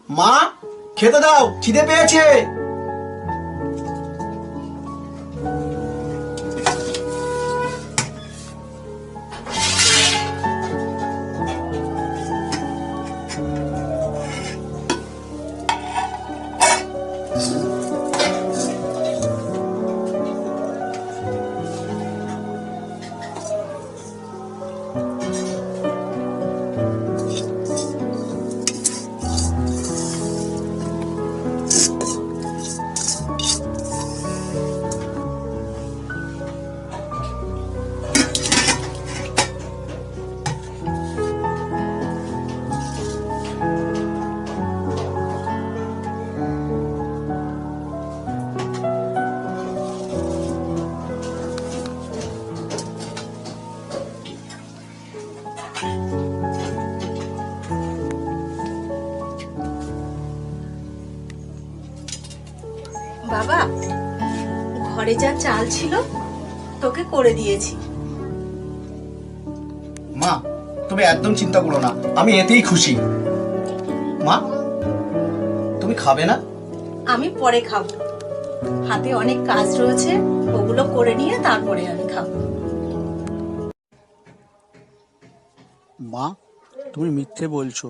মা, খেতে দাও, খিদে পেয়েছে। বাবা, ঘরে যা চাল ছিল তোকে করে দিয়েছি। মা, তুমি একদম চিন্তা করো না, আমি এতেই খুশি। মা, তুমি খাবে না? আমি পরে খাবো, হাতে অনেক কাজ রয়েছে, ওগুলো করে নিয়ে তারপরে আমি খাবো। মা, তুমি মিথ্যে বলছো,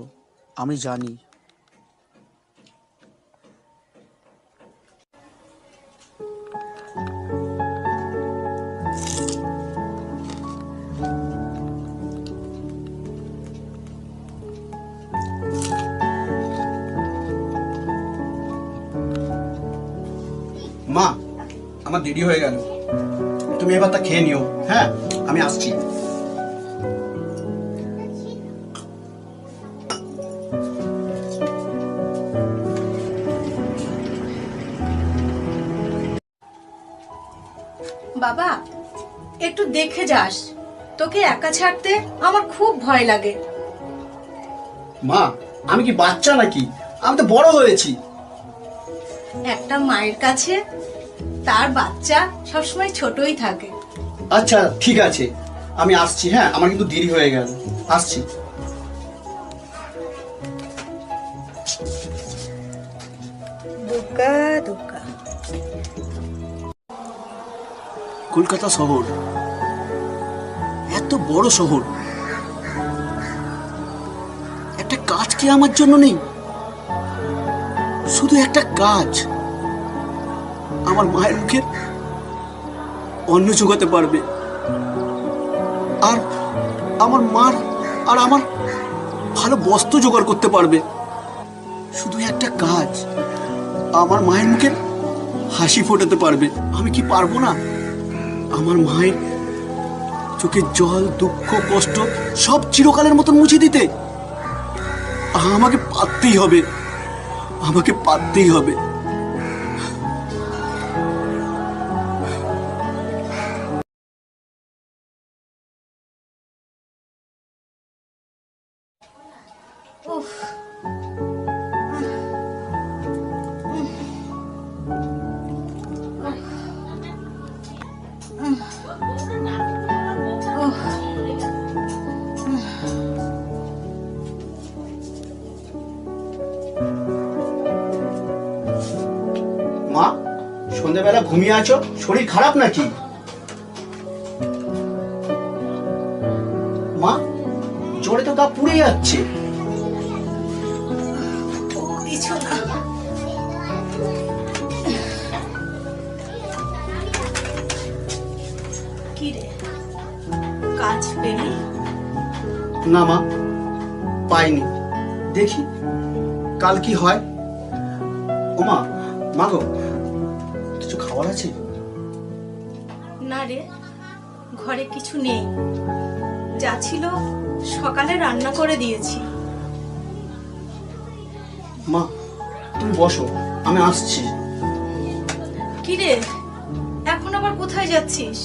আমি জানি। মা, আমার দেরি হয়ে গেল, তুমি এবার তা খেয়ে নিও। হ্যাঁ, আমি আসছি। বাবা, একটু দেখে যাস, তোকে একা ছাড়তে আমার খুব ভয় লাগে। মা, আমি কি বাচ্চা নাকি? আমি তো বড় হয়েছি। একটা মায়ের কাছে তার বাচ্চা সবসময় ছোটই থাকে। আচ্ছা, ঠিক আছে, আমি আসছি। হ্যাঁ, আমার কিন্তু দেরি হয়ে গেল, আসছি। দুগ্গা দুগ্গা। কলকাতা শহর, এত বড় শহর, একটা কাজ কি আমার জন্য নেই? শুধু একটা কাজ আমার মায়ের মুখে অন্ন জোগাতে পারবে, আর আমার মার আর আমার ভালো বস্ত্র জোগাড় করতে পারবে। শুধু একটা কাজ আমার মায়ের মুখে হাসি ফোটাতে পারবে। আমি কি পারবো না আমার মায়ের চোখের জল, দুঃখ, কষ্ট সব চিরকালের মতন মুছে দিতে? আমাকে পারতেই হবে, আমাকে পারতেই হবে। উফ, মা, সন্ধ্যাবেলা ঘুমিয়ে আছো, শরীর খারাপ নাকি? মা, জ্বরে তো গা পুড়ে যাচ্ছে। কিছু না। কি রে, কাজ পেলি? না মা, পাইনি, দেখি কাল কি হয়। ও মা, মা গো, কিছু খাবার আছে? না রে, ঘরে কিছু নেই, যা ছিল সকালে রান্না করে দিয়েছি। মা, তুমি বসো, আমি আসছি। কি রে, এখন আবার কোথায় যাচ্ছিস?